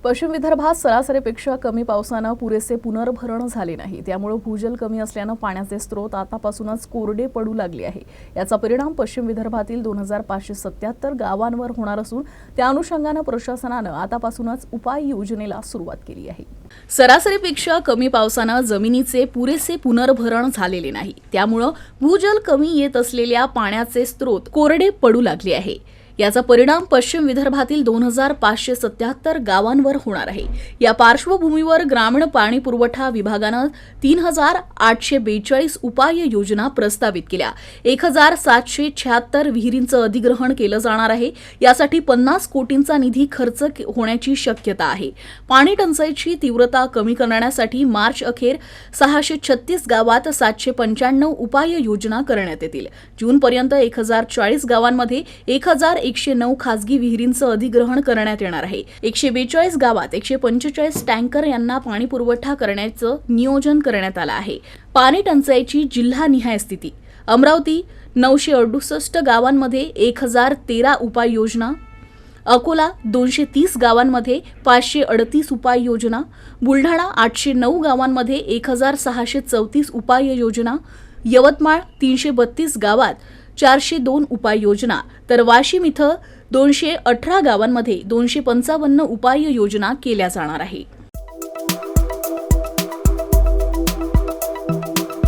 पश्चिम विदर्भात सरासरीपेक्षा कमी पावसानं पुरेसे पुनर्भरण झाले नाही। त्यामुळे भूजल कमी असल्यानं पाण्याचे स्रोत आतापासूनच कोरडे पडू लागले आहे। याचा परिणाम पश्चिम विदर्भातील 2577 गावांवर होणार असून त्या अनुषंगाने प्रशासनाने आतापासूनच उपाय योजनेला सुरुवात केली आहे। सरासरीपेक्षा कमी पावसानं जमिनीचे पुरेसे पुनर्भरण झालेले नाही। त्यामुळे भूजल कमी येत असलेल्या पाण्याचे स्रोत कोरडे पडू लागले आहे। याचा परिणाम पश्चिम विदर्भातील 2577 गावांवर होणार आहे। या पार्श्वभूमीवर ग्रामीण पाणी पुरवठा विभागाने 3842 उपाय योजना प्रस्तावित केल्या। 1776 विहिरींचं अधिग्रहण केलं जाणार आहे। यासाठी 50 कोटींचा निधी खर्च होण्याची शक्यता आहे। पाणी टंचाईची तीव्रता कमी करण्यासाठी मार्च अखेर 636 गावात 795 उपाय योजना करण्यात येतील। जून पर्यंत 1040 गावांमध्ये 1109 खासगी विहिरींचं अधिग्रहण करण्यात येणार आहे। 142 गावात 145 टँकर यांना पाणी पुरवठा करण्याचं नियोजन करण्यात आलं आहे। पाणी टंचाईची जिल्हानिहाय स्थिती: अमरावती 968 गावांमध्ये 1013 उपाययोजना, अकोला 230 गावांमध्ये 538 उपाययोजना, बुलढाणा 809 गावांमध्ये 1634 उपाययोजना, यवतमाळ 332 गावात 402 उपाययोजना, तर वाशिम इथं 218 गावांमध्ये 255 उपाययोजना केल्या जाणार आहे।